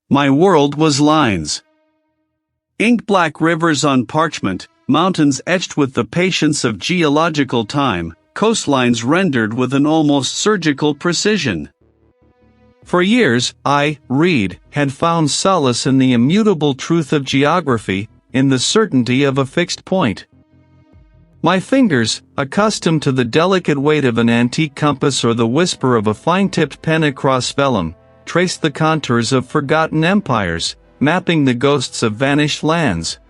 My world was lines. Ink-black rivers on parchment, mountains etched with the patience of geological time, coastlines rendered with an almost surgical precision. For years, I, Reid, had found solace in the immutable truth of geography, in the certainty of a fixed point. My fingers, accustomed to the delicate weight of an antique compass or the whisper of a fine-tipped pen across vellum, traced the contours of forgotten empires, mapping the ghosts of vanished lands.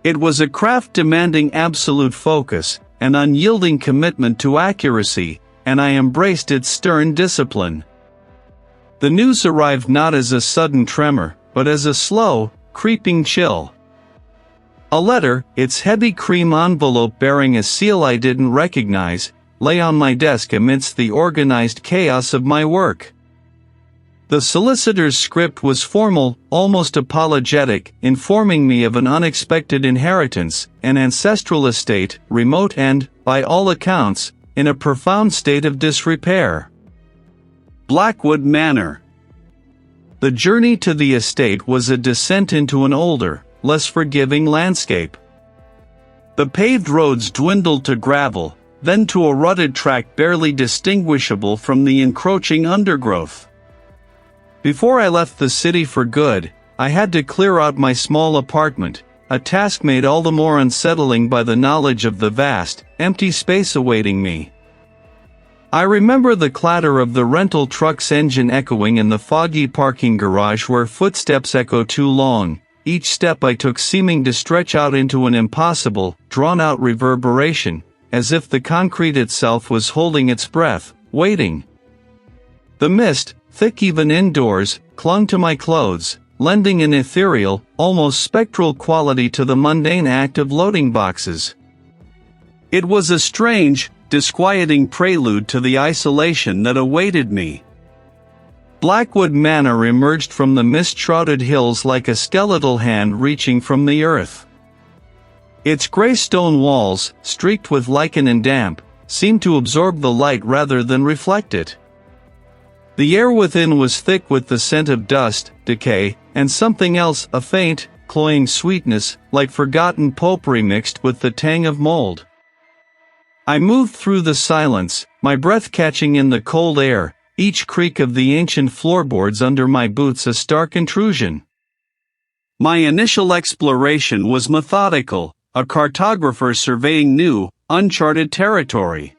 It was a craft demanding absolute focus, an unyielding commitment to accuracy, and I embraced its stern discipline. The news arrived not as a sudden tremor, but as a slow, creeping chill. A letter, its heavy cream envelope bearing a seal I didn't recognize, lay on my desk amidst the organized chaos of my work. The solicitor's script was formal, almost apologetic, informing me of an unexpected inheritance, an ancestral estate, remote and, by all accounts, in a profound state of disrepair. Blackwood Manor. The journey to the estate was a descent into an older, less forgiving landscape. The paved roads dwindled to gravel, then to a rutted track barely distinguishable from the encroaching undergrowth. Before I left the city for good, I had to clear out my small apartment, a task made all the more unsettling by the knowledge of the vast, empty space awaiting me. I remember the clatter of the rental truck's engine echoing in the foggy parking garage where footsteps echo too long, each step I took seeming to stretch out into an impossible, drawn-out reverberation, as if the concrete itself was holding its breath, waiting. The mist, thick even indoors, clung to my clothes, lending an ethereal, almost spectral quality to the mundane act of loading boxes. It was a strange, disquieting prelude to the isolation that awaited me. Blackwood Manor emerged from the mist-shrouded hills like a skeletal hand reaching from the earth. Its gray stone walls, streaked with lichen and damp, seemed to absorb the light rather than reflect it. The air within was thick with the scent of dust, decay, and something else, a faint, cloying sweetness, like forgotten potpourri mixed with the tang of mold. I moved through the silence, my breath catching in the cold air, each creak of the ancient floorboards under my boots a stark intrusion. My initial exploration was methodical, a cartographer surveying new, uncharted territory.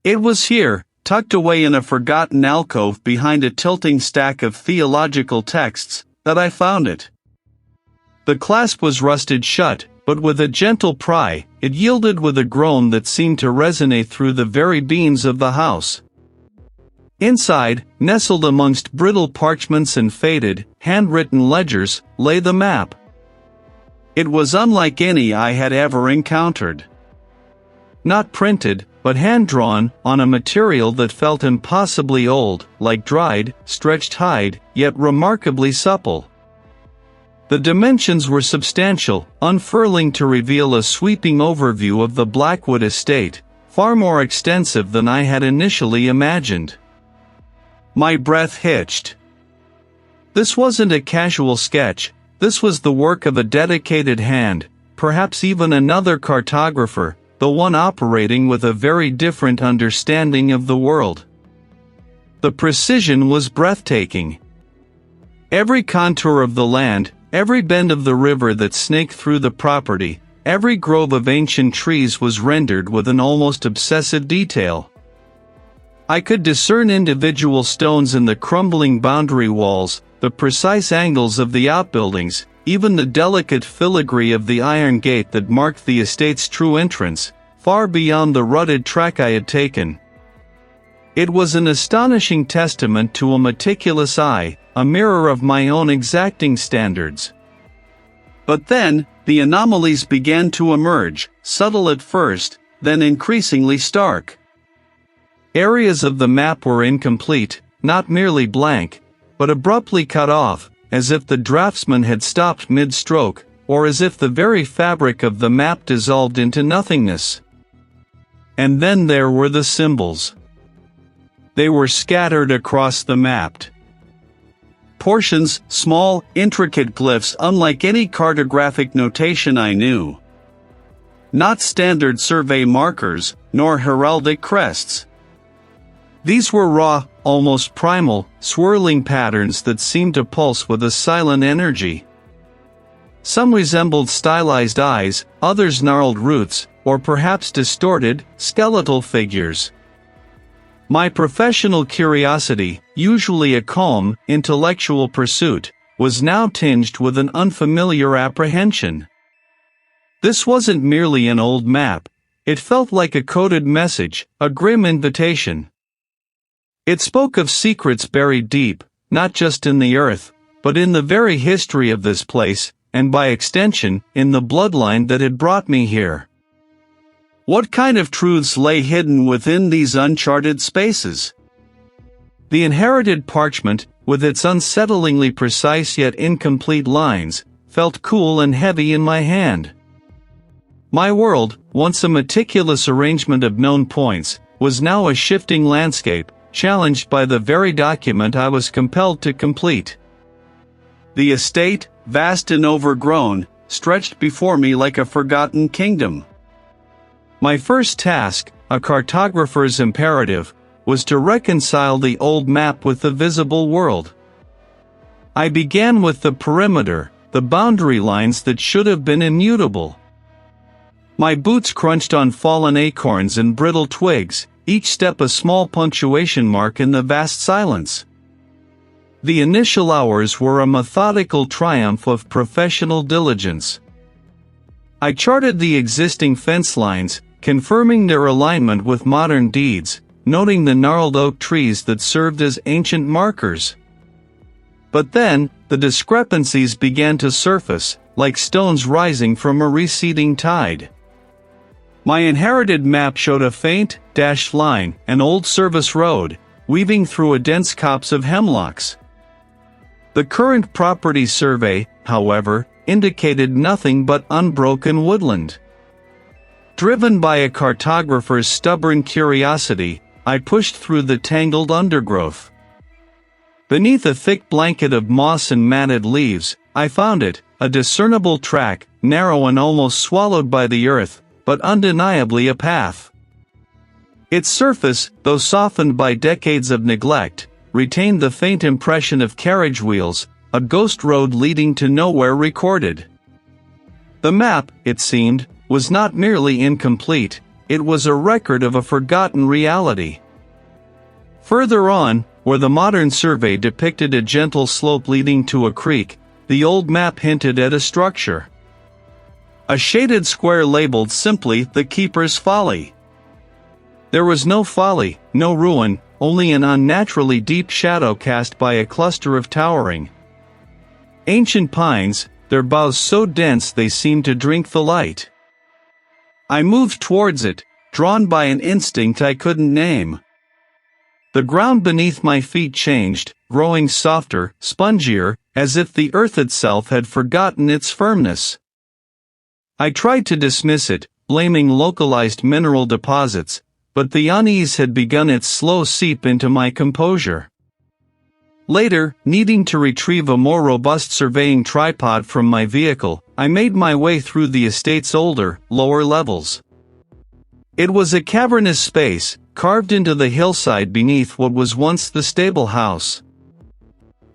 It was here, tucked away in a forgotten alcove behind a tilting stack of theological texts, that I found it. The clasp was rusted shut, but with a gentle pry, it yielded with a groan that seemed to resonate through the very beams of the house. Inside, nestled amongst brittle parchments and faded, handwritten ledgers, lay the map. It was unlike any I had ever encountered. Not printed, but hand-drawn, on a material that felt impossibly old, like dried, stretched hide, yet remarkably supple. The dimensions were substantial, unfurling to reveal a sweeping overview of the Blackwood estate, far more extensive than I had initially imagined. My breath hitched. This wasn't a casual sketch, this was the work of a dedicated hand, perhaps even another cartographer, the one operating with a very different understanding of the world. The precision was breathtaking. Every contour of the land, every bend of the river that snaked through the property, every grove of ancient trees was rendered with an almost obsessive detail. I could discern individual stones in the crumbling boundary walls, the precise angles of the outbuildings, even the delicate filigree of the iron gate that marked the estate's true entrance, far beyond the rutted track I had taken. It was an astonishing testament to a meticulous eye, a mirror of my own exacting standards. But then, the anomalies began to emerge, subtle at first, then increasingly stark. Areas of the map were incomplete, not merely blank, but abruptly cut off, as if the draftsman had stopped mid-stroke, or as if the very fabric of the map dissolved into nothingness. And then there were the symbols. They were scattered across the map. portions, small, intricate glyphs unlike any cartographic notation I knew. Not standard survey markers, nor heraldic crests. These were raw, almost primal, swirling patterns that seemed to pulse with a silent energy. Some resembled stylized eyes, others gnarled roots, or perhaps distorted, skeletal figures. My professional curiosity, usually a calm, intellectual pursuit, was now tinged with an unfamiliar apprehension. This wasn't merely an old map. It felt like a coded message, a grim invitation. It spoke of secrets buried deep, not just in the earth, but in the very history of this place, and by extension, in the bloodline that had brought me here. What kind of truths lay hidden within these uncharted spaces? The inherited parchment, with its unsettlingly precise yet incomplete lines, felt cool and heavy in my hand. My world, once a meticulous arrangement of known points, was now a shifting landscape, challenged by the very document I was compelled to complete. The estate, vast and overgrown, stretched before me like a forgotten kingdom. My first task, a cartographer's imperative, was to reconcile the old map with the visible world. I began with the perimeter, the boundary lines that should have been immutable. My boots crunched on fallen acorns and brittle twigs, each step a small punctuation mark in the vast silence. The initial hours were a methodical triumph of professional diligence. I charted the existing fence lines, confirming their alignment with modern deeds, noting the gnarled oak trees that served as ancient markers. But then, the discrepancies began to surface, like stones rising from a receding tide. My inherited map showed a faint, dashed line, an old service road, weaving through a dense copse of hemlocks. The current property survey, however, indicated nothing but unbroken woodland. Driven by a cartographer's stubborn curiosity, I pushed through the tangled undergrowth. Beneath a thick blanket of moss and matted leaves, I found it, a discernible track, narrow and almost swallowed by the earth, but undeniably a path. Its surface, though softened by decades of neglect, retained the faint impression of carriage wheels, a ghost road leading to nowhere recorded. The map, it seemed, was not merely incomplete, it was a record of a forgotten reality. Further on, where the modern survey depicted a gentle slope leading to a creek, the old map hinted at a structure. A shaded square labeled simply "The Keeper's Folly." There was no folly, no ruin, only an unnaturally deep shadow cast by a cluster of towering, ancient pines, their boughs so dense they seemed to drink the light. I moved towards it, drawn by an instinct I couldn't name. The ground beneath my feet changed, growing softer, spongier, as if the earth itself had forgotten its firmness. I tried to dismiss it, blaming localized mineral deposits, but the unease had begun its slow seep into my composure. Later, needing to retrieve a more robust surveying tripod from my vehicle, I made my way through the estate's older, lower levels. It was a cavernous space, carved into the hillside beneath what was once the stable house.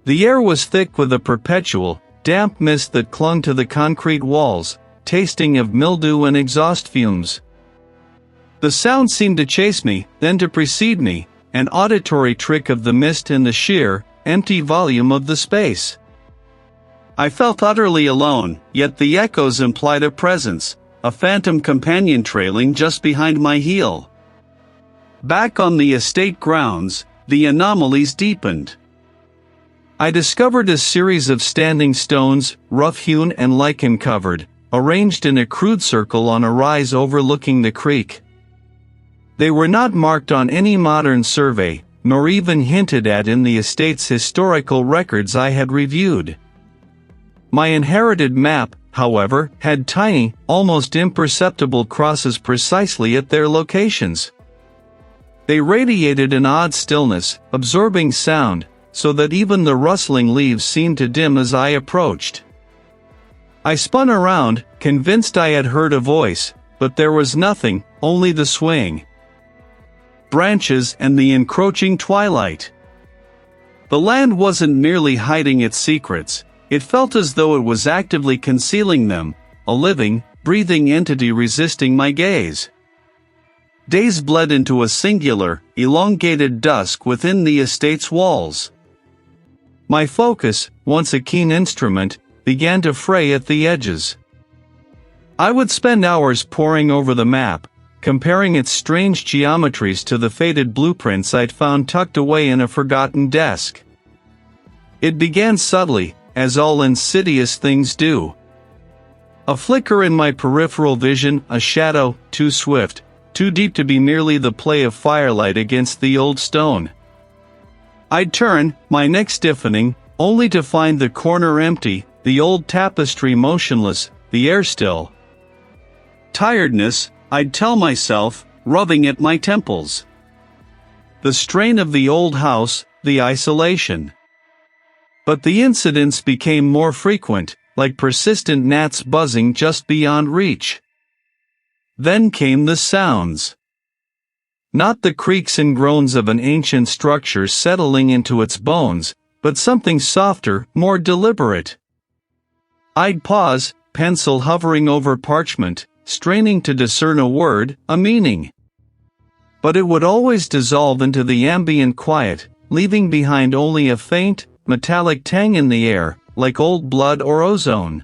The air was thick with a perpetual, damp mist that clung to the concrete walls, tasting of mildew and exhaust fumes. The sound seemed to chase me, then to precede me, an auditory trick of the mist and the sheer, empty volume of the space. I felt utterly alone, yet the echoes implied a presence, a phantom companion trailing just behind my heel. Back on the estate grounds, the anomalies deepened. I discovered a series of standing stones, rough-hewn and lichen-covered, arranged in a crude circle on a rise overlooking the creek. They were not marked on any modern survey, nor even hinted at in the estate's historical records I had reviewed. My inherited map, however, had tiny, almost imperceptible crosses precisely at their locations. They radiated an odd stillness, absorbing sound, so that even the rustling leaves seemed to dim as I approached. I spun around, convinced I had heard a voice, but there was nothing, only the swaying branches and the encroaching twilight. The land wasn't merely hiding its secrets, it felt as though it was actively concealing them, a living, breathing entity resisting my gaze. Days bled into a singular, elongated dusk within the estate's walls. My focus, once a keen instrument, began to fray at the edges. I would spend hours poring over the map, comparing its strange geometries to the faded blueprints I'd found tucked away in a forgotten desk. It began subtly, as all insidious things do. A flicker in my peripheral vision, a shadow, too swift, too deep to be merely the play of firelight against the old stone. I'd turn, my neck stiffening, only to find the corner empty, the old tapestry motionless, the air still. Tiredness, I'd tell myself, rubbing at my temples. The strain of the old house, the isolation. But the incidents became more frequent, like persistent gnats buzzing just beyond reach. Then came the sounds. Not the creaks and groans of an ancient structure settling into its bones, but something softer, more deliberate. I'd pause, pencil hovering over parchment, straining to discern a word, a meaning. But it would always dissolve into the ambient quiet, leaving behind only a faint, metallic tang in the air, like old blood or ozone.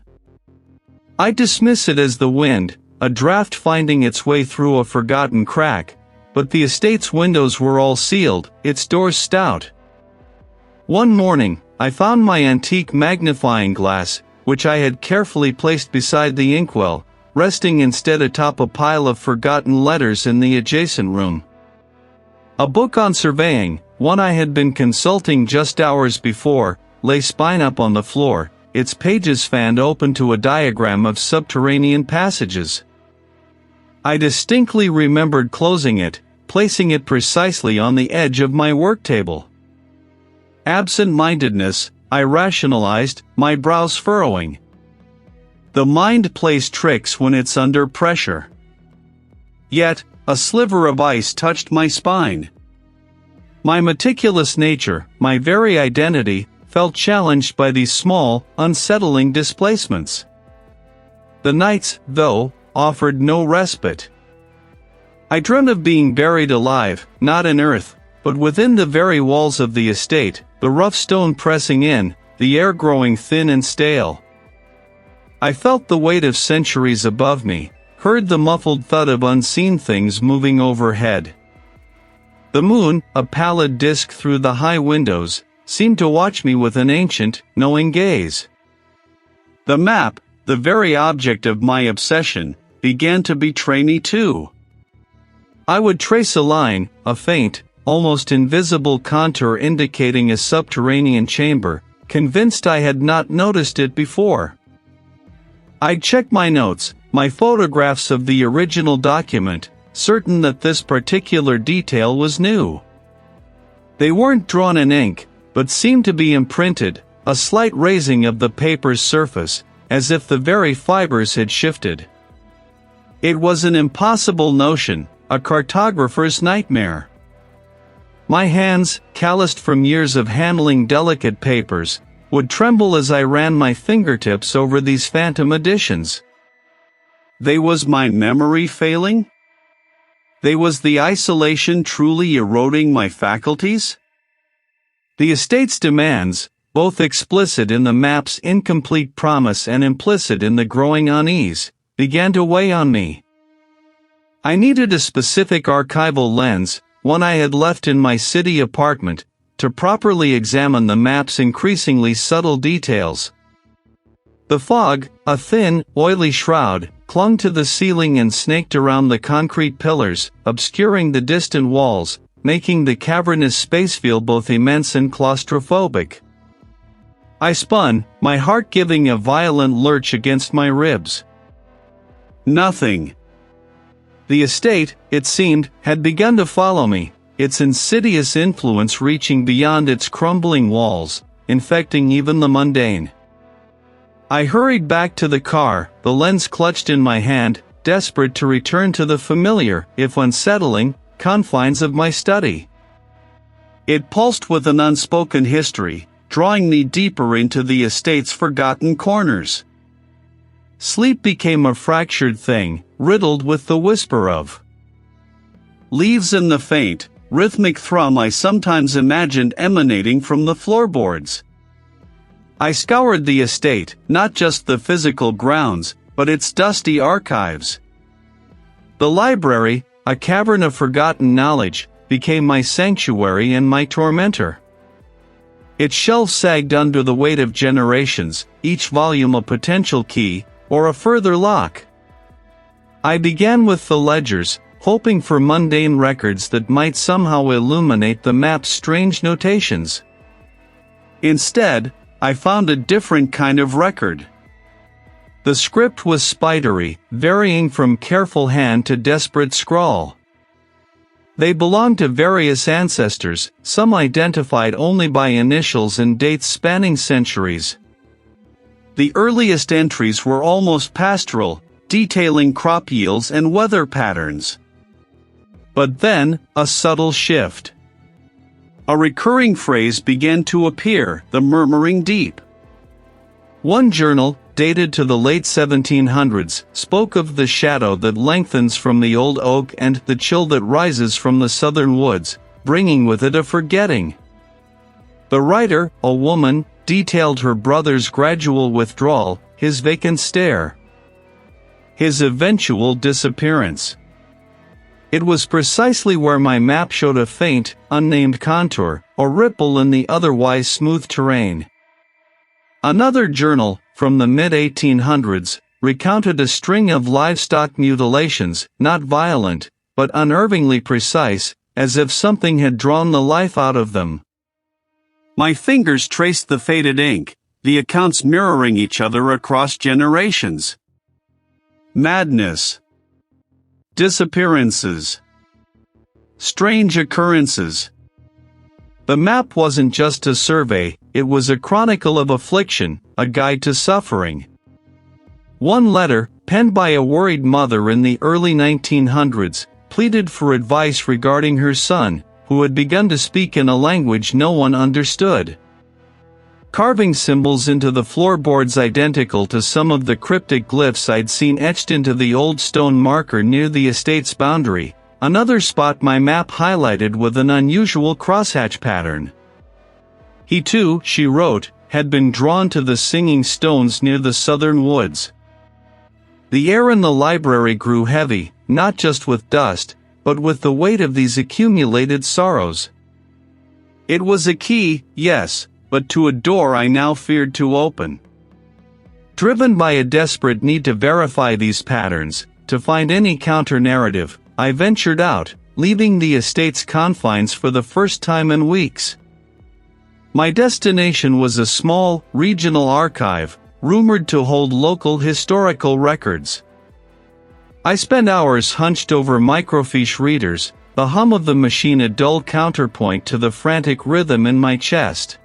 I'd dismiss it as the wind, a draft finding its way through a forgotten crack, but the estate's windows were all sealed, its doors stout. One morning, I found my antique magnifying glass, which I had carefully placed beside the inkwell, resting instead atop a pile of forgotten letters in the adjacent room. A book on surveying, one I had been consulting just hours before, lay spine up on the floor, its pages fanned open to a diagram of subterranean passages. I distinctly remembered closing it, placing it precisely on the edge of my work table. Absent-mindedness, I rationalized, my brows furrowing. The mind plays tricks when it's under pressure. Yet, a sliver of ice touched my spine. My meticulous nature, my very identity, felt challenged by these small, unsettling displacements. The nights, though, offered no respite. I dreamt of being buried alive, not in earth, but within the very walls of the estate, the rough stone pressing in, the air growing thin and stale. I felt the weight of centuries above me, heard the muffled thud of unseen things moving overhead. The moon, a pallid disk through the high windows, seemed to watch me with an ancient, knowing gaze. The map, the very object of my obsession, began to betray me too. I would trace a line, a faint, almost invisible contour indicating a subterranean chamber, convinced I had not noticed it before. I'd check my notes, my photographs of the original document, certain that this particular detail was new. They weren't drawn in ink, but seemed to be imprinted, a slight raising of the paper's surface, as if the very fibers had shifted. It was an impossible notion, a cartographer's nightmare. My hands, calloused from years of handling delicate papers, would tremble as I ran my fingertips over these phantom additions. Was my memory failing? Was the isolation truly eroding my faculties? The estate's demands, both explicit in the map's incomplete promise and implicit in the growing unease, began to weigh on me. I needed a specific archival lens, one I had left in my city apartment, to properly examine the map's increasingly subtle details. The fog, a thin, oily shroud, clung to the ceiling and snaked around the concrete pillars, obscuring the distant walls, making the cavernous space feel both immense and claustrophobic. I spun, my heart giving a violent lurch against my ribs. Nothing. The estate, it seemed, had begun to follow me, its insidious influence reaching beyond its crumbling walls, infecting even the mundane. I hurried back to the car, the lens clutched in my hand, desperate to return to the familiar, if unsettling, confines of my study. It pulsed with an unspoken history, drawing me deeper into the estate's forgotten corners. Sleep became a fractured thing, riddled with the whisper of leaves in the faint, rhythmic thrum I sometimes imagined emanating from the floorboards. I scoured the estate, not just the physical grounds, but its dusty archives. The library, a cavern of forgotten knowledge, became my sanctuary and my tormentor. Its shelves sagged under the weight of generations, each volume a potential key, or a further lock. I began with the ledgers, hoping for mundane records that might somehow illuminate the map's strange notations. Instead, I found a different kind of record. The script was spidery, varying from careful hand to desperate scrawl. They belonged to various ancestors, some identified only by initials and dates spanning centuries. The earliest entries were almost pastoral, detailing crop yields and weather patterns. But then, a subtle shift. A recurring phrase began to appear, the murmuring deep. One journal, dated to the late 1700s, spoke of the shadow that lengthens from the old oak and the chill that rises from the southern woods, bringing with it a forgetting. The writer, a woman, detailed her brother's gradual withdrawal, his vacant stare, his eventual disappearance. It was precisely where my map showed a faint, unnamed contour, or ripple in the otherwise smooth terrain. Another journal, from the mid-1800s, recounted a string of livestock mutilations, not violent, but unnervingly precise, as if something had drawn the life out of them. My fingers traced the faded ink, the accounts mirroring each other across generations. Madness. Disappearances. Strange occurrences. The map wasn't just a survey, it was a chronicle of affliction, a guide to suffering. One letter, penned by a worried mother in the early 1900s, pleaded for advice regarding her son, who had begun to speak in a language no one understood. Carving symbols into the floorboards identical to some of the cryptic glyphs I'd seen etched into the old stone marker near the estate's boundary, another spot my map highlighted with an unusual crosshatch pattern. He too, she wrote, had been drawn to the singing stones near the southern woods. The air in the library grew heavy, not just with dust, but with the weight of these accumulated sorrows. It was a key, yes, but to a door I now feared to open. Driven by a desperate need to verify these patterns, to find any counter-narrative, I ventured out, leaving the estate's confines for the first time in weeks. My destination was a small, regional archive, rumored to hold local historical records. I spent hours hunched over microfiche readers, the hum of the machine a dull counterpoint to the frantic rhythm in my chest.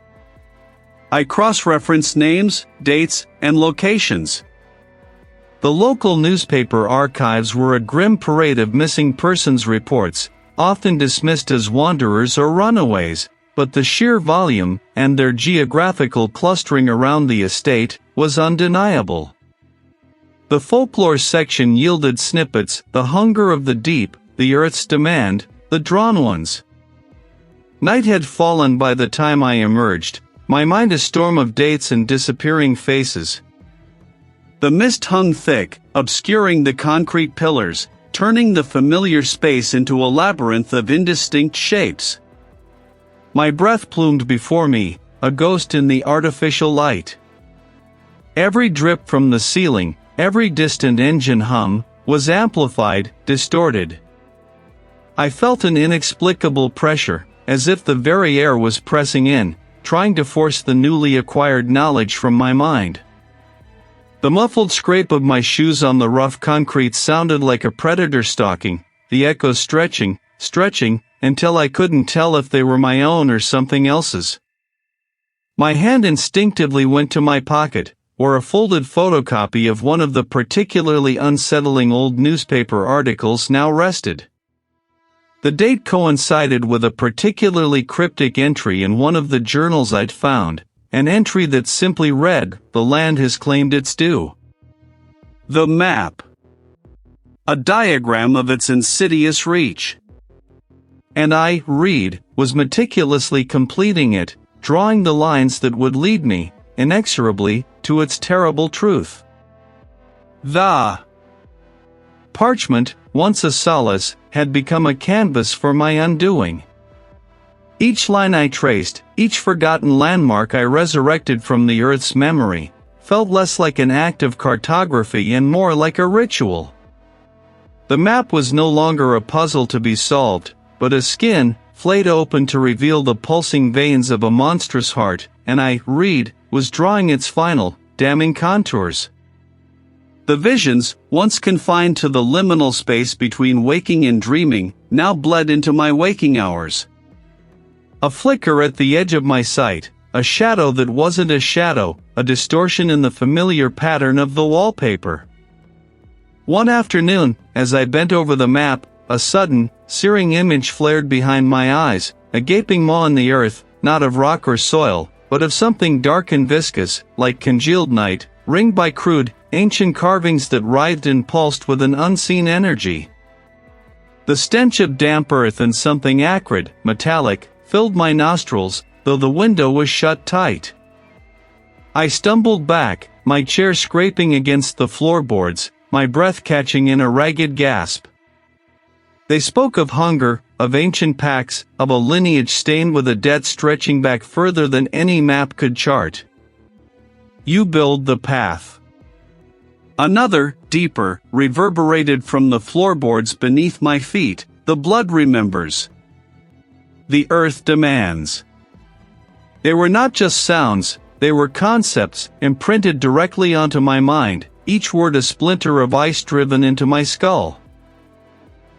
I cross-referenced names, dates, and locations. The local newspaper archives were a grim parade of missing persons reports, often dismissed as wanderers or runaways, but the sheer volume, and their geographical clustering around the estate, was undeniable. The folklore section yielded snippets, the hunger of the deep, the earth's demand, the drawn ones. Night had fallen by the time I emerged, my mind a storm of dates and disappearing faces. The mist hung thick, obscuring the concrete pillars, turning the familiar space into a labyrinth of indistinct shapes. My breath plumed before me, a ghost in the artificial light. Every drip from the ceiling, every distant engine hum, was amplified, distorted. I felt an inexplicable pressure, as if the very air was pressing in, trying to force the newly acquired knowledge from my mind. The muffled scrape of my shoes on the rough concrete sounded like a predator stalking, the echoes stretching, until I couldn't tell if they were my own or something else's. My hand instinctively went to my pocket, where a folded photocopy of one of the particularly unsettling old newspaper articles now rested. The date coincided with a particularly cryptic entry in one of the journals I'd found, an entry that simply read, "The land has claimed its due." The map. A diagram of its insidious reach. And I, Reid, was meticulously completing it, drawing the lines that would lead me, inexorably, to its terrible truth. The parchment, once a solace, had become a canvas for my undoing. Each line I traced, each forgotten landmark I resurrected from the earth's memory, felt less like an act of cartography and more like a ritual. The map was no longer a puzzle to be solved, but a skin, flayed open to reveal the pulsing veins of a monstrous heart, and I, Reid, was drawing its final, damning contours. The visions, once confined to the liminal space between waking and dreaming, now bled into my waking hours. A flicker at the edge of my sight, a shadow that wasn't a shadow, a distortion in the familiar pattern of the wallpaper. One afternoon, as I bent over the map, a sudden, searing image flared behind my eyes, a gaping maw in the earth, not of rock or soil, but of something dark and viscous, like congealed night, ringed by crude, ancient carvings that writhed and pulsed with an unseen energy. The stench of damp earth and something acrid, metallic, filled my nostrils, though the window was shut tight. I stumbled back, my chair scraping against the floorboards, my breath catching in a ragged gasp. They spoke of hunger, of ancient packs, of a lineage stained with a debt stretching back further than any map could chart. You build the path. Another, deeper, reverberated from the floorboards beneath my feet. The blood remembers. The earth demands. They were not just sounds, they were concepts, imprinted directly onto my mind, each word a splinter of ice driven into my skull.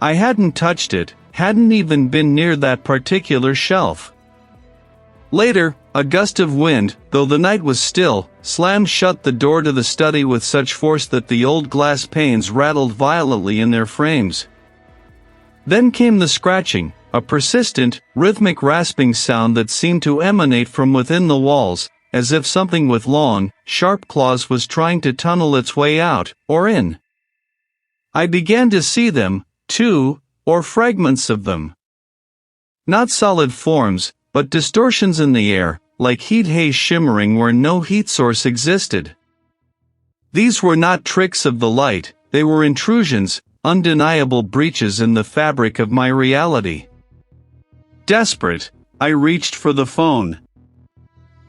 I hadn't touched it, hadn't even been near that particular shelf. Later, a gust of wind, though the night was still, slammed shut the door to the study with such force that the old glass panes rattled violently in their frames. Then came the scratching, a persistent, rhythmic rasping sound that seemed to emanate from within the walls, as if something with long, sharp claws was trying to tunnel its way out, or in. I began to see them, too, or fragments of them. Not solid forms, but distortions in the air, like heat haze shimmering where no heat source existed. These were not tricks of the light, they were intrusions, undeniable breaches in the fabric of my reality. Desperate, I reached for the phone.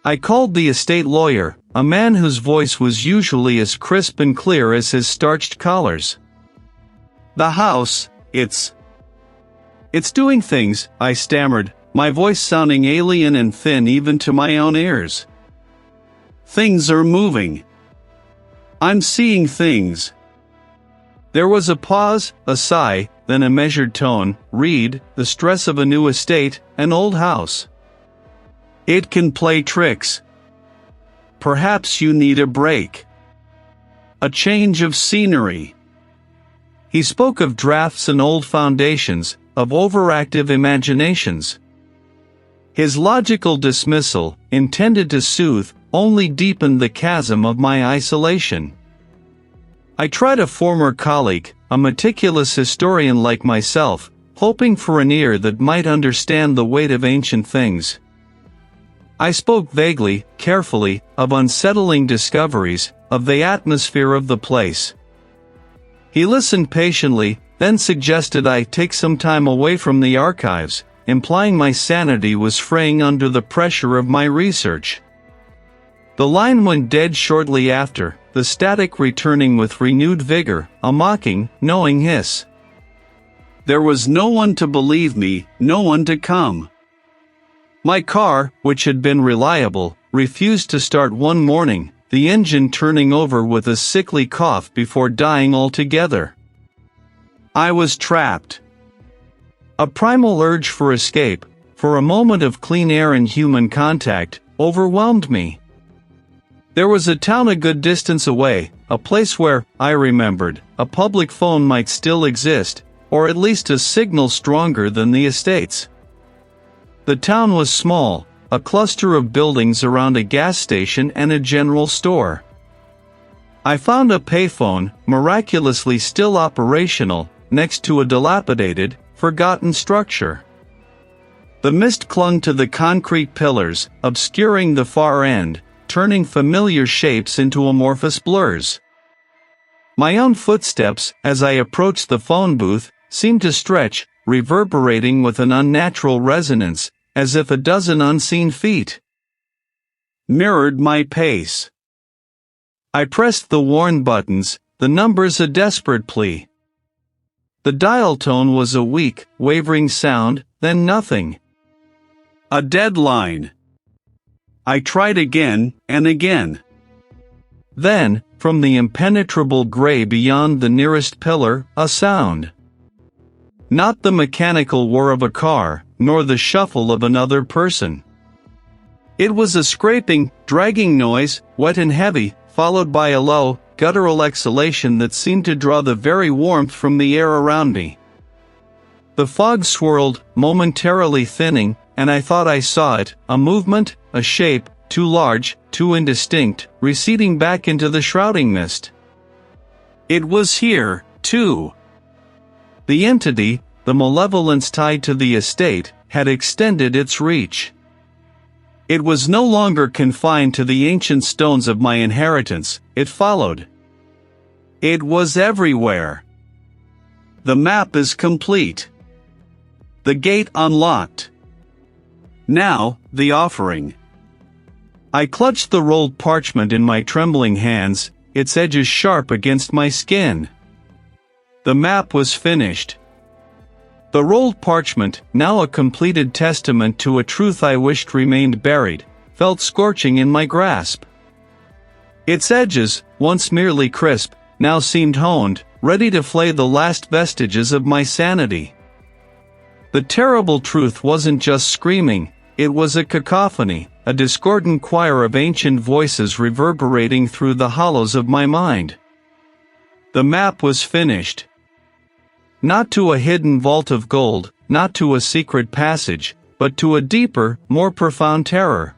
I called the estate lawyer, a man whose voice was usually as crisp and clear as his starched collars. The house, it's doing things, I stammered, my voice sounding alien and thin even to my own ears. Things are moving. I'm seeing things. There was a pause, a sigh, then a measured tone. Reid, the stress of a new estate, an old house. It can play tricks. Perhaps you need a break. A change of scenery. He spoke of drafts and old foundations, of overactive imaginations. His logical dismissal, intended to soothe, only deepened the chasm of my isolation. I tried a former colleague, a meticulous historian like myself, hoping for an ear that might understand the weight of ancient things. I spoke vaguely, carefully, of unsettling discoveries, of the atmosphere of the place. He listened patiently, then suggested I take some time away from the archives, implying my sanity was fraying under the pressure of my research. The line went dead shortly after, the static returning with renewed vigor, a mocking, knowing hiss. There was no one to believe me, no one to come. My car, which had been reliable, refused to start one morning, the engine turning over with a sickly cough before dying altogether. I was trapped. A primal urge for escape, for a moment of clean air and human contact, overwhelmed me. There was a town a good distance away, a place where, I remembered, a public phone might still exist, or at least a signal stronger than the estates. The town was small, a cluster of buildings around a gas station and a general store. I found a payphone, miraculously still operational, next to a dilapidated, forgotten structure. The mist clung to the concrete pillars, obscuring the far end, turning familiar shapes into amorphous blurs. My own footsteps, as I approached the phone booth, seemed to stretch, reverberating with an unnatural resonance, as if a dozen unseen feet mirrored my pace. I pressed the worn buttons, the numbers a desperate plea. The dial tone was a weak, wavering sound, then nothing. A dead line. I tried again and again. Then, from the impenetrable gray beyond the nearest pillar, a sound. Not the mechanical whir of a car, nor the shuffle of another person. It was a scraping, dragging noise, wet and heavy, followed by a low, guttural exhalation that seemed to draw the very warmth from the air around me. The fog swirled, momentarily thinning, and I thought I saw it, a movement, a shape, too large, too indistinct, receding back into the shrouding mist. It was here, too. The entity, the malevolence tied to the estate, had extended its reach. It was no longer confined to the ancient stones of my inheritance, it followed. It was everywhere. The map is complete. The gate unlocked. Now, the offering. I clutched the rolled parchment in my trembling hands, its edges sharp against my skin. The map was finished. The rolled parchment, now a completed testament to a truth I wished remained buried, felt scorching in my grasp. Its edges, once merely crisp, now seemed honed, ready to flay the last vestiges of my sanity. The terrible truth wasn't just screaming, it was a cacophony, a discordant choir of ancient voices reverberating through the hollows of my mind. The map was finished. Not to a hidden vault of gold, not to a secret passage, but to a deeper, more profound terror.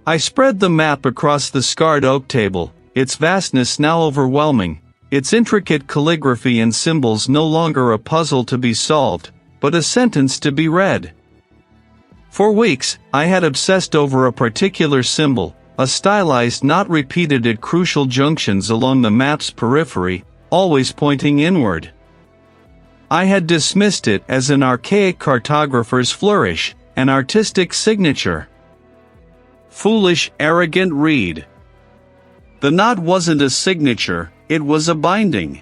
I spread the map across the scarred oak table, its vastness now overwhelming, its intricate calligraphy and symbols no longer a puzzle to be solved, but a sentence to be read. For weeks, I had obsessed over a particular symbol, a stylized knot repeated at crucial junctions along the map's periphery, always pointing inward. I had dismissed it as an archaic cartographer's flourish, an artistic signature. Foolish, arrogant Reid. The knot wasn't a signature, it was a binding.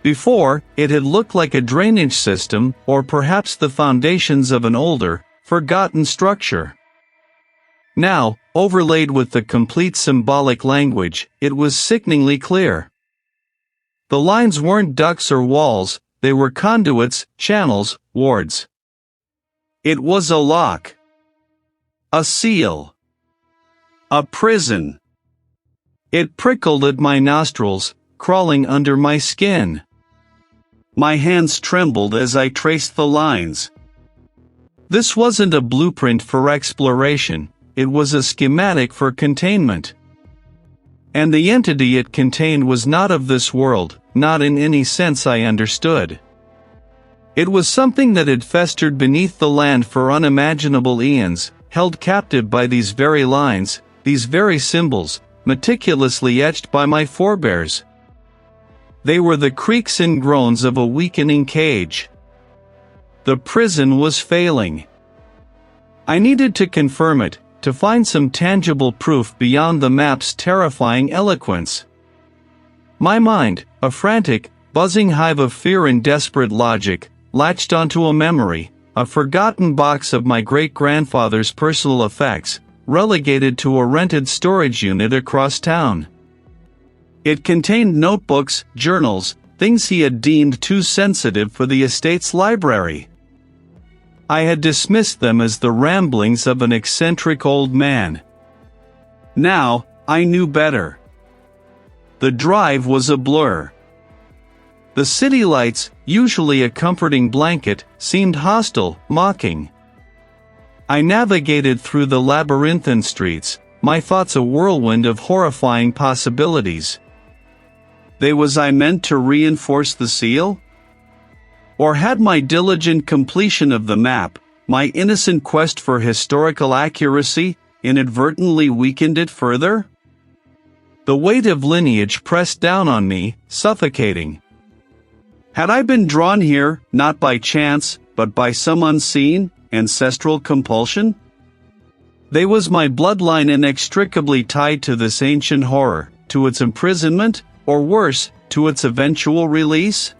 Before, it had looked like a drainage system, or perhaps the foundations of an older, forgotten structure. Now, overlaid with the complete symbolic language, it was sickeningly clear. The lines weren't ducts or walls, they were conduits, channels, wards. It was a lock. A seal. A prison. It prickled at my nostrils, crawling under my skin. My hands trembled as I traced the lines. This wasn't a blueprint for exploration, it was a schematic for containment. And the entity it contained was not of this world, not in any sense I understood. It was something that had festered beneath the land for unimaginable eons, held captive by these very lines, these very symbols, meticulously etched by my forebears. They were the creaks and groans of a weakening cage. The prison was failing. I needed to confirm it, to find some tangible proof beyond the map's terrifying eloquence. My mind, a frantic, buzzing hive of fear and desperate logic, latched onto a memory, a forgotten box of my great-grandfather's personal effects, relegated to a rented storage unit across town. It contained notebooks, journals, things he had deemed too sensitive for the estate's library. I had dismissed them as the ramblings of an eccentric old man. Now, I knew better. The drive was a blur. The city lights, usually a comforting blanket, seemed hostile, mocking. I navigated through the labyrinthine streets, my thoughts a whirlwind of horrifying possibilities. Was I meant to reinforce the seal? Or had my diligent completion of the map, my innocent quest for historical accuracy, inadvertently weakened it further? The weight of lineage pressed down on me, suffocating. Had I been drawn here, not by chance, but by some unseen, ancestral compulsion? Was my bloodline inextricably tied to this ancient horror, to its imprisonment, or worse, to its eventual release?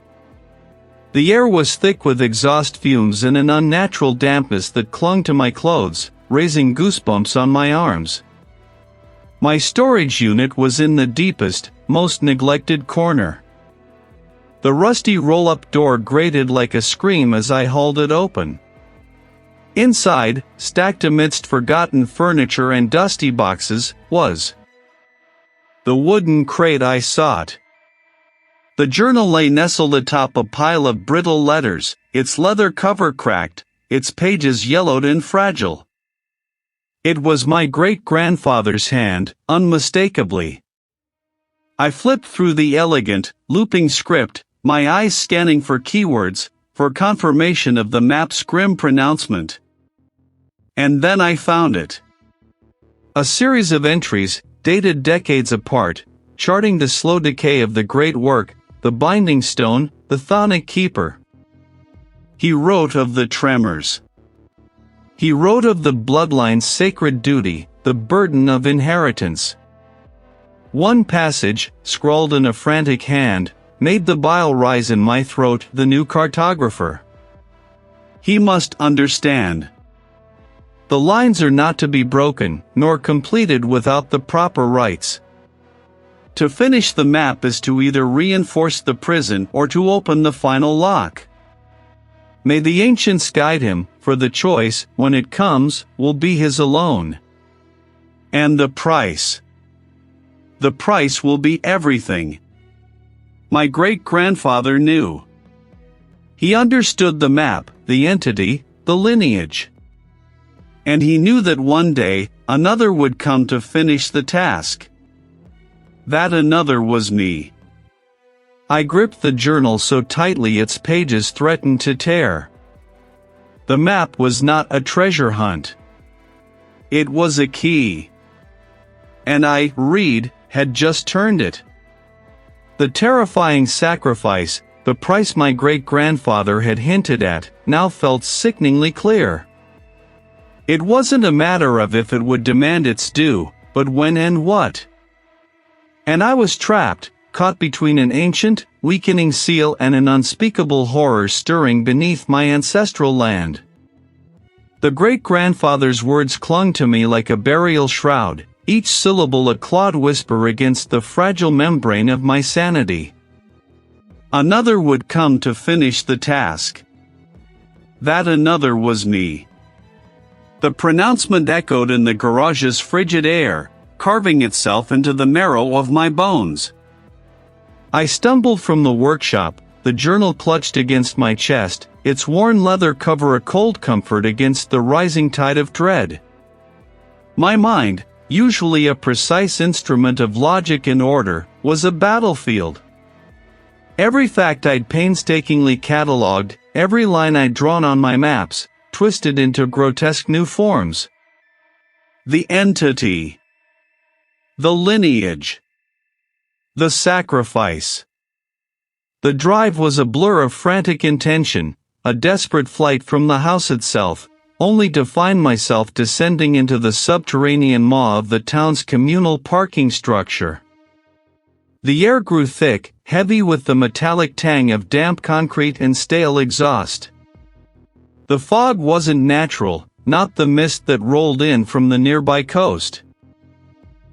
The air was thick with exhaust fumes and an unnatural dampness that clung to my clothes, raising goosebumps on my arms. My storage unit was in the deepest, most neglected corner. The rusty roll-up door grated like a scream as I hauled it open. Inside, stacked amidst forgotten furniture and dusty boxes, was the wooden crate I sought. The journal lay nestled atop a pile of brittle letters, its leather cover cracked, its pages yellowed and fragile. It was my great-grandfather's hand, unmistakably. I flipped through the elegant, looping script, my eyes scanning for keywords, for confirmation of the map's grim pronouncement. And then I found it. A series of entries, dated decades apart, charting the slow decay of the great work, the binding stone, the chthonic keeper. He wrote of the tremors. He wrote of the bloodline's sacred duty, the burden of inheritance. One passage, scrawled in a frantic hand, made the bile rise in my throat. The new cartographer. He must understand. The lines are not to be broken, nor completed without the proper rites. To finish the map is to either reinforce the prison or to open the final lock. May the ancients guide him, for the choice, when it comes, will be his alone. And the price. The price will be everything. My great-grandfather knew. He understood the map, the entity, the lineage. And he knew that one day, another would come to finish the task. That another was me. I gripped the journal so tightly its pages threatened to tear. The map was not a treasure hunt. It was a key. And I, Reid, had just turned it. The terrifying sacrifice, the price my great-grandfather had hinted at, now felt sickeningly clear. It wasn't a matter of if it would demand its due, but when and what. And I was trapped, caught between an ancient, weakening seal and an unspeakable horror stirring beneath my ancestral land. The great-grandfather's words clung to me like a burial shroud, each syllable a clawed whisper against the fragile membrane of my sanity. Another would come to finish the task. That another was me. The pronouncement echoed in the garage's frigid air, carving itself into the marrow of my bones. I stumbled from the workshop, the journal clutched against my chest, its worn leather cover a cold comfort against the rising tide of dread. My mind, usually a precise instrument of logic and order, was a battlefield. Every fact I'd painstakingly catalogued, every line I'd drawn on my maps, twisted into grotesque new forms. The entity. The lineage. The sacrifice. The drive was a blur of frantic intention, a desperate flight from the house itself, only to find myself descending into the subterranean maw of the town's communal parking structure. The air grew thick, heavy with the metallic tang of damp concrete and stale exhaust. The fog wasn't natural, not the mist that rolled in from the nearby coast.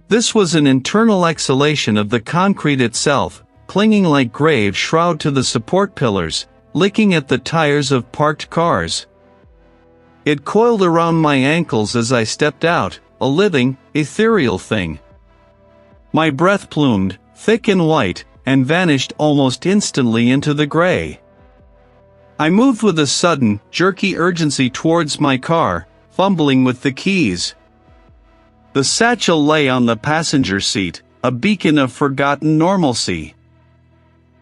This was an internal exhalation of the concrete itself, clinging like grave shroud to the support pillars, licking at the tires of parked cars. It coiled around my ankles as I stepped out, a living, ethereal thing. My breath plumed, thick and white, and vanished almost instantly into the gray. I moved with a sudden, jerky urgency towards my car, fumbling with the keys. The satchel lay on the passenger seat, a beacon of forgotten normalcy.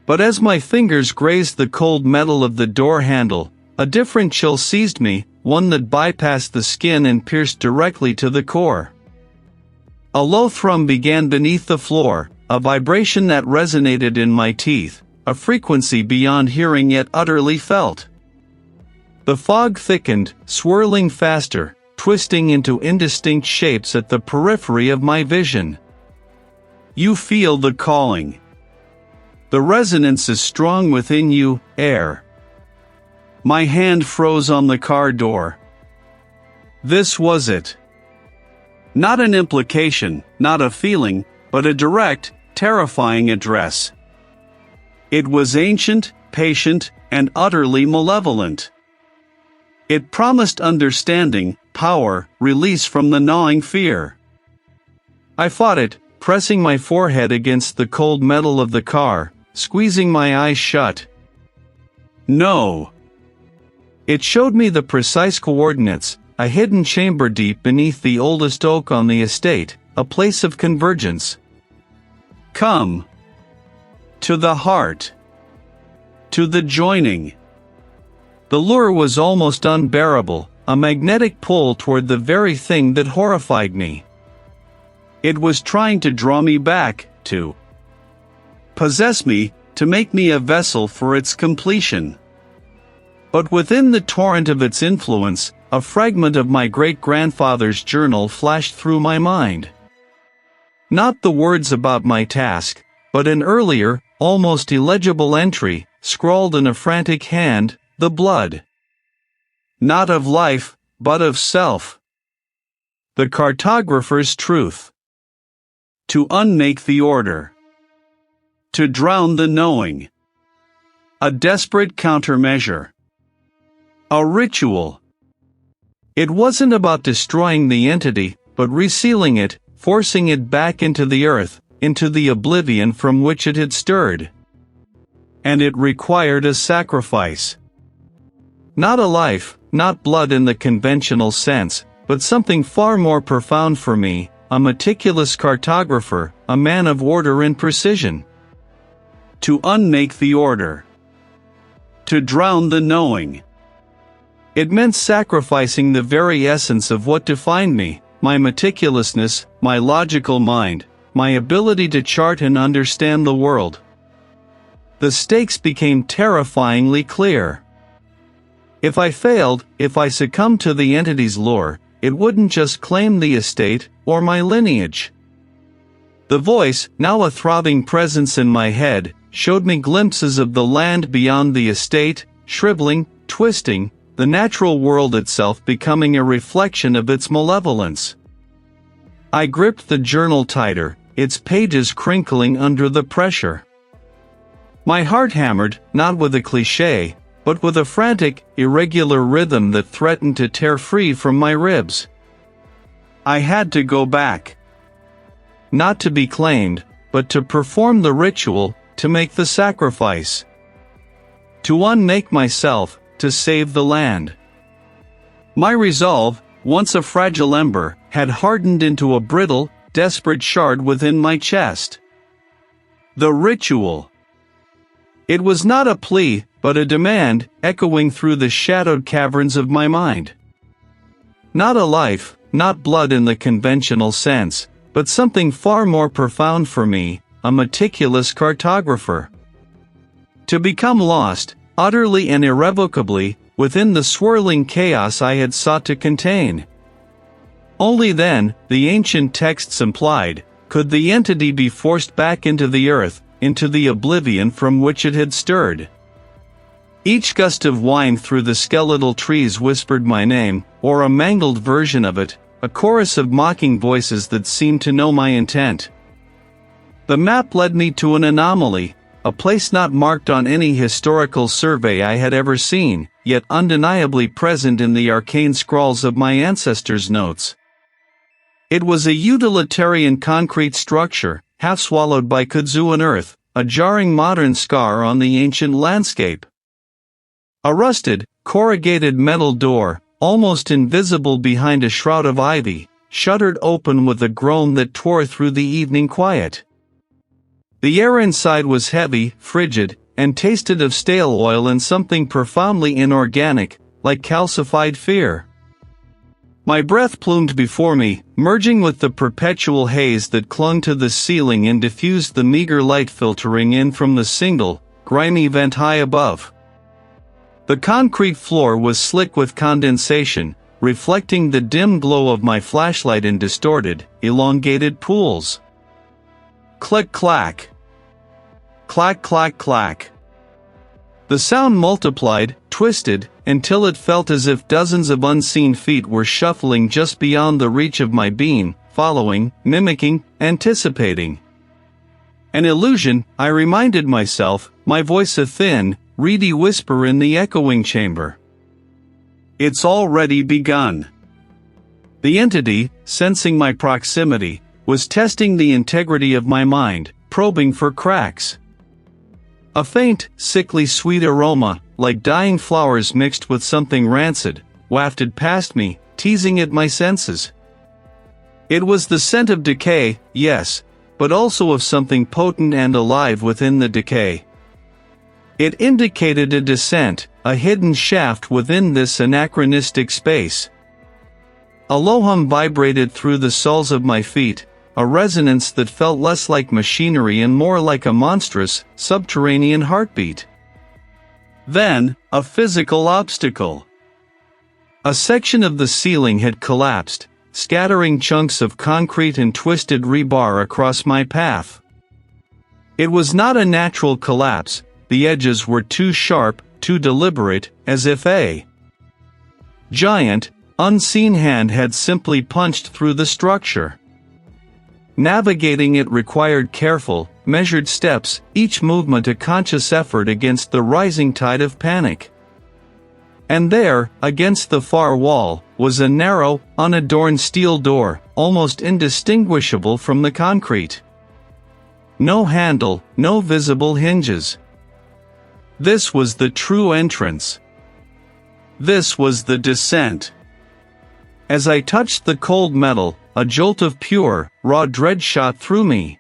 But as my fingers grazed the cold metal of the door handle, a different chill seized me, one that bypassed the skin and pierced directly to the core. A low thrum began beneath the floor, a vibration that resonated in my teeth, a frequency beyond hearing yet utterly felt. The fog thickened, swirling faster, twisting into indistinct shapes at the periphery of my vision. You feel the calling. The resonance is strong within you, air. My hand froze on the car door. This was it. Not an implication, not a feeling, but a direct, terrifying address. It was ancient, patient, and utterly malevolent. It promised understanding, power, release from the gnawing fear. I fought it, pressing my forehead against the cold metal of the car, squeezing my eyes shut. No. It showed me the precise coordinates, a hidden chamber deep beneath the oldest oak on the estate, a place of convergence. Come. To the heart. To the joining. The lure was almost unbearable, a magnetic pull toward the very thing that horrified me. It was trying to draw me back, to possess me, to make me a vessel for its completion. But within the torrent of its influence, a fragment of my great-grandfather's journal flashed through my mind. Not the words about my task, but an earlier, almost illegible entry, scrawled in a frantic hand, the blood. Not of life, but of self. The cartographer's truth. To unmake the order. To drown the knowing. A desperate countermeasure. A ritual. It wasn't about destroying the entity, but resealing it, forcing it back into the earth, into the oblivion from which it had stirred. And it required a sacrifice. Not a life, not blood in the conventional sense, but something far more profound for me, a meticulous cartographer, a man of order and precision. To unmake the order. To drown the knowing. It meant sacrificing the very essence of what defined me, my meticulousness, my logical mind, my ability to chart and understand the world. The stakes became terrifyingly clear. If I failed, if I succumbed to the entity's lure, it wouldn't just claim the estate, or my lineage. The voice, now a throbbing presence in my head, showed me glimpses of the land beyond the estate, shriveling, twisting, the natural world itself becoming a reflection of its malevolence. I gripped the journal tighter, its pages crinkling under the pressure. My heart hammered, not with a cliché, but with a frantic, irregular rhythm that threatened to tear free from my ribs. I had to go back. Not to be claimed, but to perform the ritual, to make the sacrifice. To unmake myself, to save the land. My resolve, once a fragile ember, had hardened into a brittle, desperate shard within my chest. The ritual. It was not a plea, but a demand, echoing through the shadowed caverns of my mind. Not a life, not blood in the conventional sense, but something far more profound for me, a meticulous cartographer. To become lost, utterly and irrevocably, within the swirling chaos I had sought to contain. Only then, the ancient texts implied, could the entity be forced back into the earth, into the oblivion from which it had stirred. Each gust of wind through the skeletal trees whispered my name, or a mangled version of it, a chorus of mocking voices that seemed to know my intent. The map led me to an anomaly, a place not marked on any historical survey I had ever seen, yet undeniably present in the arcane scrawls of my ancestors' notes. It was a utilitarian concrete structure, half swallowed by kudzu earth, a jarring modern scar on the ancient landscape. A rusted, corrugated metal door, almost invisible behind a shroud of ivy, shuddered open with a groan that tore through the evening quiet. The air inside was heavy, frigid, and tasted of stale oil and something profoundly inorganic, like calcified fear. My breath plumed before me, merging with the perpetual haze that clung to the ceiling and diffused the meager light filtering in from the single, grimy vent high above. The concrete floor was slick with condensation, reflecting the dim glow of my flashlight in distorted, elongated pools. Click-clack. Clack-clack-clack. The sound multiplied, twisted, until it felt as if dozens of unseen feet were shuffling just beyond the reach of my beam, following, mimicking, anticipating. An illusion, I reminded myself, my voice a thin, reedy whisper in the echoing chamber. It's already begun. The entity, sensing my proximity, was testing the integrity of my mind, probing for cracks. A faint, sickly sweet aroma, like dying flowers mixed with something rancid, wafted past me, teasing at my senses. It was the scent of decay, yes, but also of something potent and alive within the decay. It indicated a descent, a hidden shaft within this anachronistic space. A low hum vibrated through the soles of my feet, a resonance that felt less like machinery and more like a monstrous, subterranean heartbeat. Then, a physical obstacle. A section of the ceiling had collapsed, scattering chunks of concrete and twisted rebar across my path. It was not a natural collapse, the edges were too sharp, too deliberate, as if a giant, unseen hand had simply punched through the structure. Navigating it required careful, measured steps, each movement a conscious effort against the rising tide of panic. And there, against the far wall, was a narrow, unadorned steel door, almost indistinguishable from the concrete. No handle, no visible hinges. This was the true entrance. This was the descent. As I touched the cold metal, a jolt of pure, raw dread shot through me.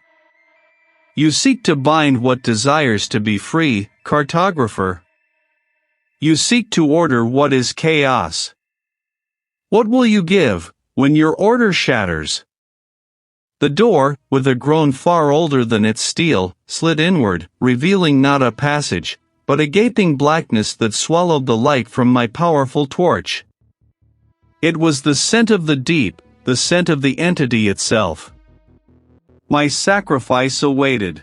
You seek to bind what desires to be free, cartographer. You seek to order what is chaos. What will you give, when your order shatters? The door, with a groan far older than its steel, slid inward, revealing not a passage, but a gaping blackness that swallowed the light from my powerful torch. It was the scent of the deep, the scent of the entity itself. My sacrifice awaited.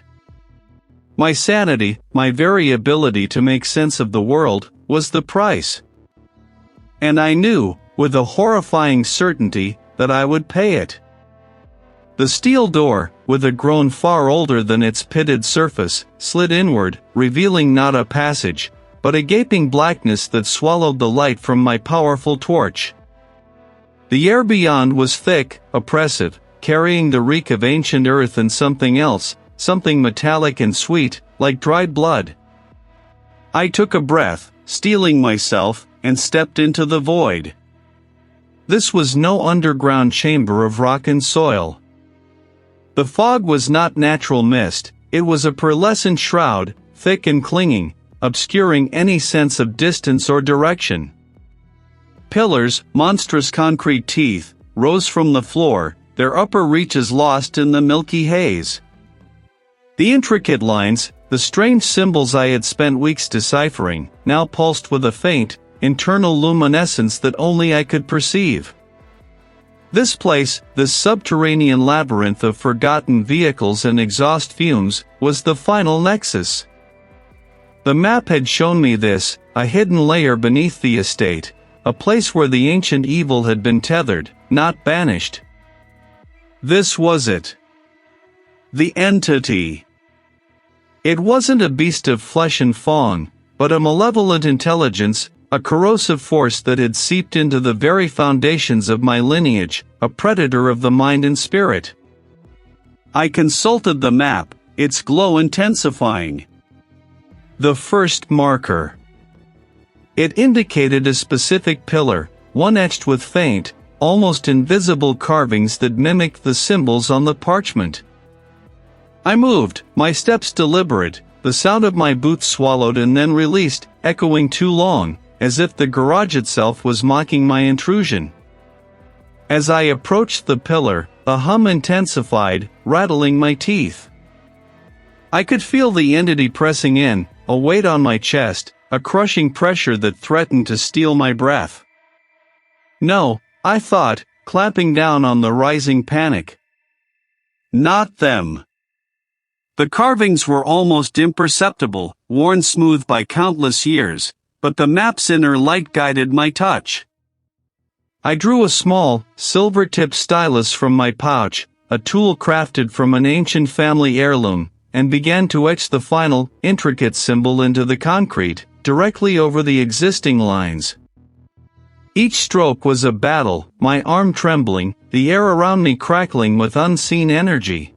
My sanity, my very ability to make sense of the world, was the price. And I knew, with a horrifying certainty, that I would pay it. The steel door, with a groan far older than its pitted surface, slid inward, revealing not a passage, but a gaping blackness that swallowed the light from my powerful torch. The air beyond was thick, oppressive, carrying the reek of ancient earth and something else, something metallic and sweet, like dried blood. I took a breath, steeling myself, and stepped into the void. This was no underground chamber of rock and soil. The fog was not natural mist, it was a pearlescent shroud, thick and clinging, obscuring any sense of distance or direction. Pillars, monstrous concrete teeth, rose from the floor, their upper reaches lost in the milky haze. The intricate lines, the strange symbols I had spent weeks deciphering, now pulsed with a faint, internal luminescence that only I could perceive. This place, this subterranean labyrinth of forgotten vehicles and exhaust fumes, was the final nexus. The map had shown me this, a hidden layer beneath the estate, a place where the ancient evil had been tethered, not banished. This was it. The entity. It wasn't a beast of flesh and fawn, but a malevolent intelligence, a corrosive force that had seeped into the very foundations of my lineage, a predator of the mind and spirit. I consulted the map, its glow intensifying. The first marker. It indicated a specific pillar, one etched with faint, almost invisible carvings that mimicked the symbols on the parchment. I moved, my steps deliberate, the sound of my boots swallowed and then released, echoing too long, as if the garage itself was mocking my intrusion. As I approached the pillar, the hum intensified, rattling my teeth. I could feel the entity pressing in, a weight on my chest, a crushing pressure that threatened to steal my breath. No, I thought, clamping down on the rising panic. Not them. The carvings were almost imperceptible, worn smooth by countless years, but the map's inner light guided my touch. I drew a small, silver-tipped stylus from my pouch, a tool crafted from an ancient family heirloom, and began to etch the final, intricate symbol into the concrete, directly over the existing lines. Each stroke was a battle, my arm trembling, the air around me crackling with unseen energy.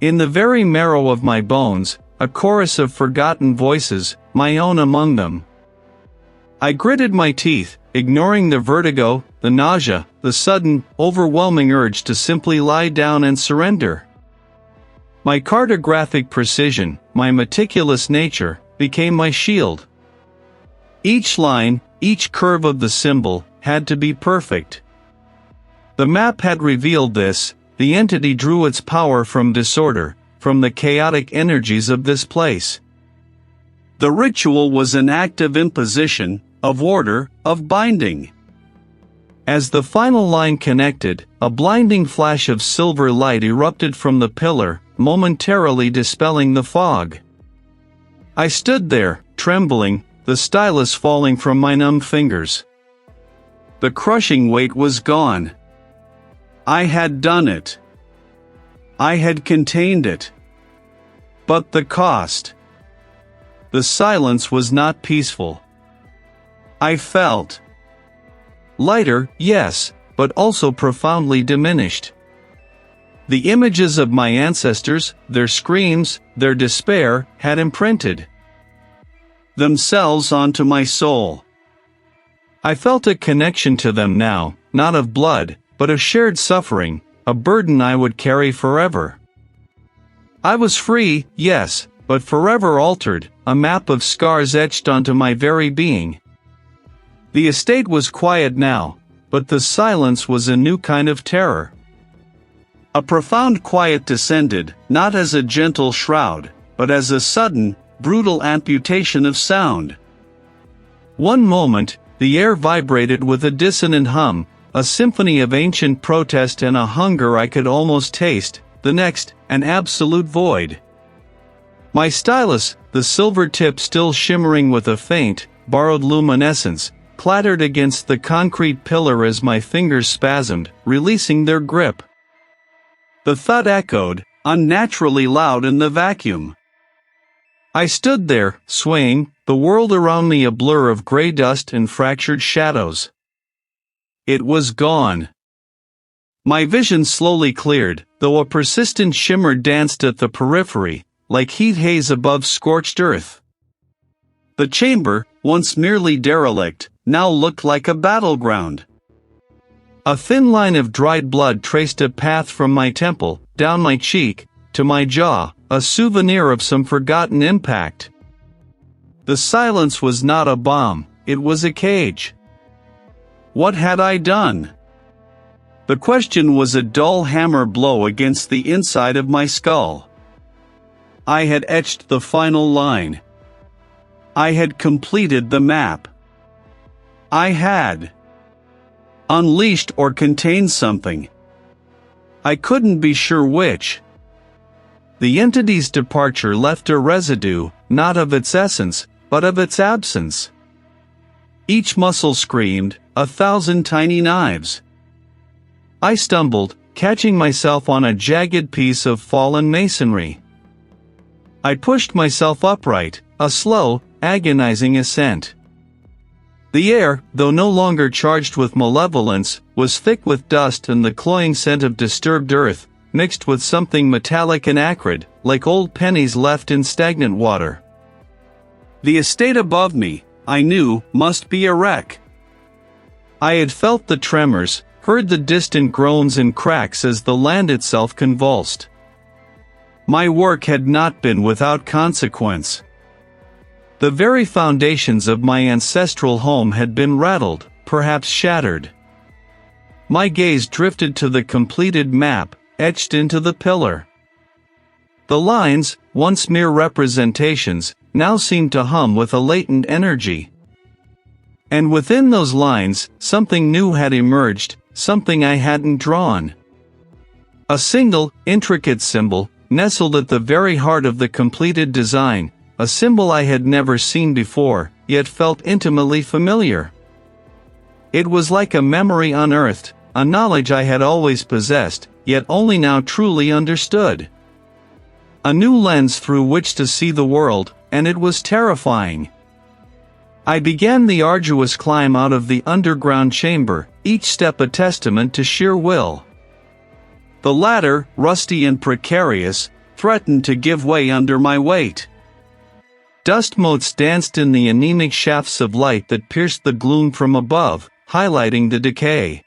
In the very marrow of my bones, a chorus of forgotten voices, my own among them. I gritted my teeth, ignoring the vertigo, the nausea, the sudden, overwhelming urge to simply lie down and surrender. My cartographic precision, my meticulous nature, became my shield. Each line, each curve of the symbol, had to be perfect. The map had revealed this. The entity drew its power from disorder, from the chaotic energies of this place. The ritual was an act of imposition, of order, of binding. As the final line connected, a blinding flash of silver light erupted from the pillar, momentarily dispelling the fog. I stood there, trembling, the stylus falling from my numb fingers. The crushing weight was gone. I had done it. I had contained it. But the cost. The silence was not peaceful. I felt lighter, yes, but also profoundly diminished. The images of my ancestors, their screams, their despair, had imprinted themselves onto my soul. I felt a connection to them now, not of blood, but of shared suffering, a burden I would carry forever. I was free, yes, but forever altered, a map of scars etched onto my very being. The estate was quiet now, but the silence was a new kind of terror. A profound quiet descended, not as a gentle shroud, but as a sudden, brutal amputation of sound. One moment, the air vibrated with a dissonant hum, a symphony of ancient protest and a hunger I could almost taste, the next, an absolute void. My stylus, the silver tip still shimmering with a faint, borrowed luminescence, clattered against the concrete pillar as my fingers spasmed, releasing their grip. The thud echoed, unnaturally loud in the vacuum. I stood there, swaying, the world around me a blur of gray dust and fractured shadows. It was gone. My vision slowly cleared, though a persistent shimmer danced at the periphery, like heat haze above scorched earth. The chamber, once merely derelict, now looked like a battleground. A thin line of dried blood traced a path from my temple, down my cheek, to my jaw, a souvenir of some forgotten impact. The silence was not a bomb, it was a cage. What had I done? The question was a dull hammer blow against the inside of my skull. I had etched the final line. I had completed the map. I had unleashed or contained something. I couldn't be sure which. The entity's departure left a residue, not of its essence, but of its absence. Each muscle screamed, 1,000 tiny knives. I stumbled, catching myself on a jagged piece of fallen masonry. I pushed myself upright, a slow, agonizing ascent. The air, though no longer charged with malevolence, was thick with dust and the cloying scent of disturbed earth, mixed with something metallic and acrid, like old pennies left in stagnant water. The estate above me, I knew, must be a wreck. I had felt the tremors, heard the distant groans and cracks as the land itself convulsed. My work had not been without consequence. The very foundations of my ancestral home had been rattled, perhaps shattered. My gaze drifted to the completed map, etched into the pillar. The lines, once mere representations, now seemed to hum with a latent energy. And within those lines, something new had emerged, something I hadn't drawn. A single, intricate symbol, nestled at the very heart of the completed design, a symbol I had never seen before, yet felt intimately familiar. It was like a memory unearthed, a knowledge I had always possessed, yet only now truly understood. A new lens through which to see the world, and it was terrifying. I began the arduous climb out of the underground chamber, each step a testament to sheer will. The ladder, rusty and precarious, threatened to give way under my weight. Dust motes danced in the anemic shafts of light that pierced the gloom from above, highlighting the decay.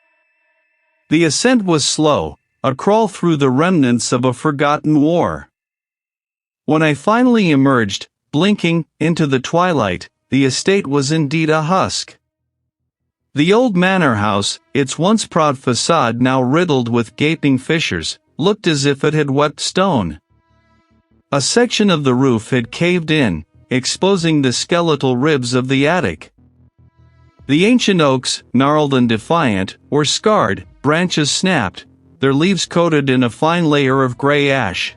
The ascent was slow, a crawl through the remnants of a forgotten war. When I finally emerged, blinking, into the twilight, the estate was indeed a husk. The old manor house, its once proud facade now riddled with gaping fissures, looked as if it had wept stone. A section of the roof had caved in, exposing the skeletal ribs of the attic. The ancient oaks, gnarled and defiant, were scarred, branches snapped, their leaves coated in a fine layer of gray ash.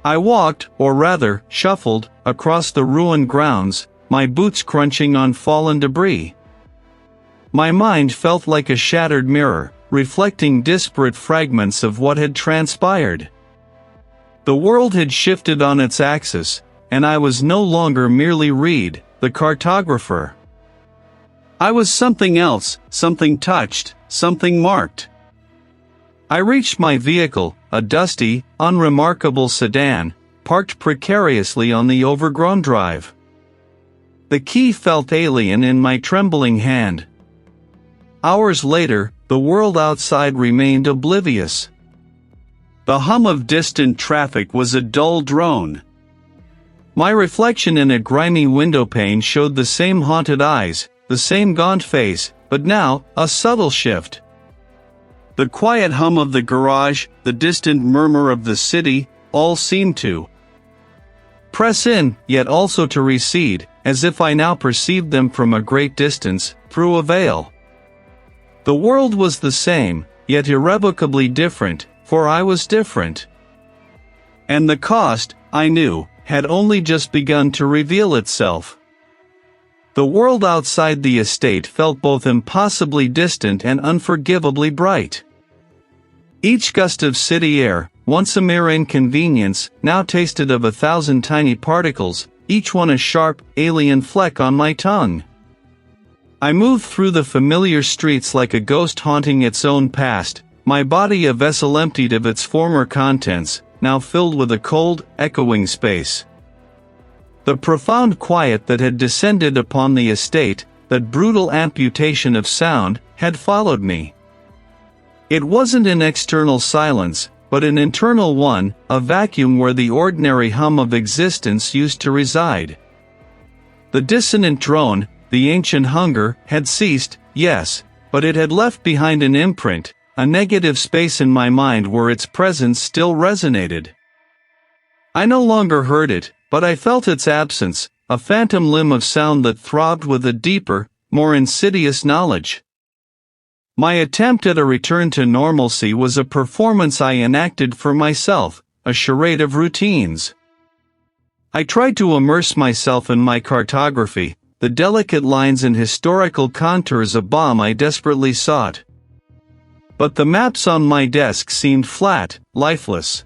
I walked, or rather, shuffled, across the ruined grounds, my boots crunching on fallen debris. My mind felt like a shattered mirror, reflecting disparate fragments of what had transpired. The world had shifted on its axis, and I was no longer merely Reid, the cartographer. I was something else, something touched, something marked. I reached my vehicle, a dusty, unremarkable sedan, parked precariously on the overgrown drive. The key felt alien in my trembling hand. Hours later, the world outside remained oblivious. The hum of distant traffic was a dull drone. My reflection in a grimy windowpane showed the same haunted eyes, the same gaunt face, but now, a subtle shift. The quiet hum of the garage, the distant murmur of the city, all seemed to press in, yet also to recede, as if I now perceived them from a great distance, through a veil. The world was the same, yet irrevocably different, for I was different. And the cost, I knew, had only just begun to reveal itself. The world outside the estate felt both impossibly distant and unforgivably bright. Each gust of city air, once a mere inconvenience, now tasted of 1,000 tiny particles, each one a sharp, alien fleck on my tongue. I moved through the familiar streets like a ghost haunting its own past, my body a vessel emptied of its former contents, now filled with a cold, echoing space. The profound quiet that had descended upon the estate, that brutal amputation of sound, had followed me. It wasn't an external silence, but an internal one, a vacuum where the ordinary hum of existence used to reside. The dissonant drone, the ancient hunger, had ceased, yes, but it had left behind an imprint, a negative space in my mind where its presence still resonated. I no longer heard it, but I felt its absence, a phantom limb of sound that throbbed with a deeper, more insidious knowledge. My attempt at a return to normalcy was a performance I enacted for myself, a charade of routines. I tried to immerse myself in my cartography, the delicate lines and historical contours a balm I desperately sought. But the maps on my desk seemed flat, lifeless.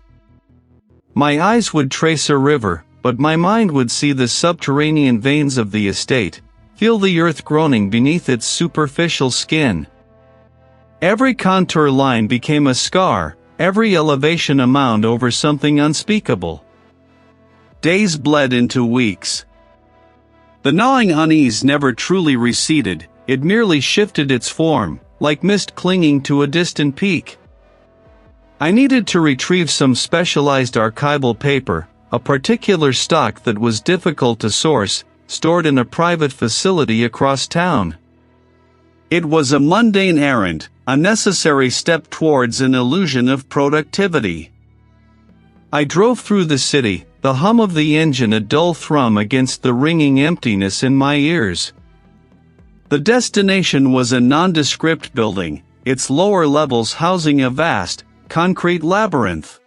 My eyes would trace a river, but my mind would see the subterranean veins of the estate, feel the earth groaning beneath its superficial skin. Every contour line became a scar, every elevation a mound over something unspeakable. Days bled into weeks. The gnawing unease never truly receded, it merely shifted its form, like mist clinging to a distant peak. I needed to retrieve some specialized archival paper, a particular stock that was difficult to source, stored in a private facility across town. It was a mundane errand, a necessary step towards an illusion of productivity. I drove through the city, the hum of the engine a dull thrum against the ringing emptiness in my ears. The destination was a nondescript building, its lower levels housing a vast, concrete labyrinth.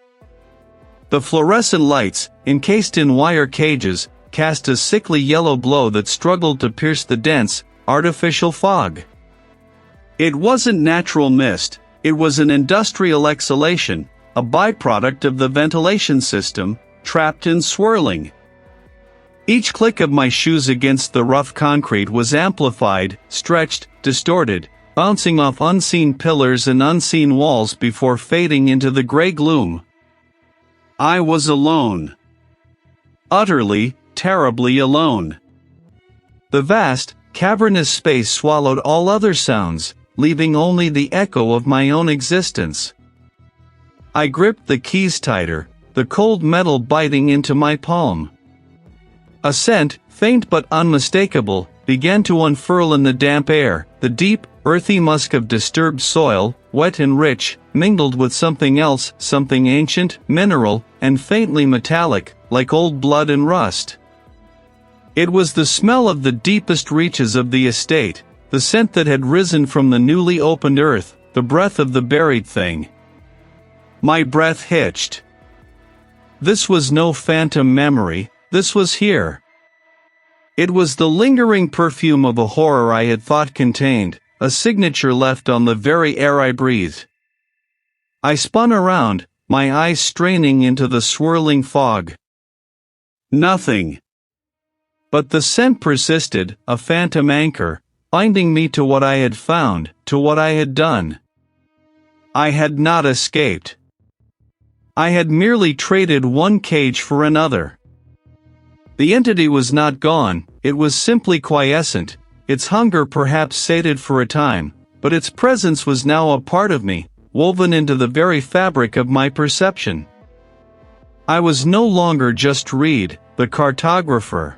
The fluorescent lights, encased in wire cages, cast a sickly yellow glow that struggled to pierce the dense, artificial fog. It wasn't natural mist, it was an industrial exhalation, a byproduct of the ventilation system, trapped and swirling. Each click of my shoes against the rough concrete was amplified, stretched, distorted, bouncing off unseen pillars and unseen walls before fading into the gray gloom. I was alone. Utterly, terribly alone. The vast, cavernous space swallowed all other sounds, leaving only the echo of my own existence. I gripped the keys tighter, the cold metal biting into my palm. A scent, faint but unmistakable, began to unfurl in the damp air, the deep, earthy musk of disturbed soil, wet and rich, mingled with something else, something ancient, mineral, and faintly metallic, like old blood and rust. It was the smell of the deepest reaches of the estate, the scent that had risen from the newly opened earth, the breath of the buried thing. My breath hitched. This was no phantom memory, this was here. It was the lingering perfume of a horror I had thought contained, a signature left on the very air I breathed. I spun around, my eyes straining into the swirling fog. Nothing. But the scent persisted, a phantom anchor, binding me to what I had found, to what I had done. I had not escaped. I had merely traded one cage for another. The entity was not gone, it was simply quiescent, its hunger perhaps sated for a time, but its presence was now a part of me, woven into the very fabric of my perception. I was no longer just Reid, the cartographer.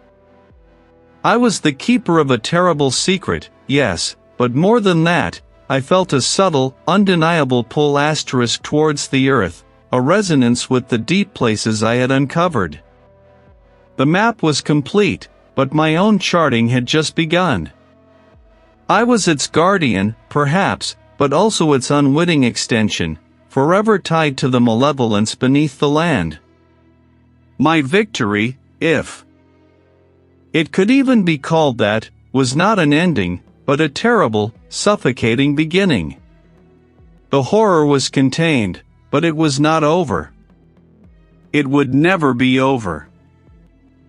I was the keeper of a terrible secret, yes, but more than that, I felt a subtle, undeniable pull asterisk towards the earth, a resonance with the deep places I had uncovered. The map was complete, but my own charting had just begun. I was its guardian, perhaps, but also its unwitting extension, forever tied to the malevolence beneath the land. My victory, if it could even be called that, was not an ending, but a terrible, suffocating beginning. The horror was contained, but it was not over. It would never be over.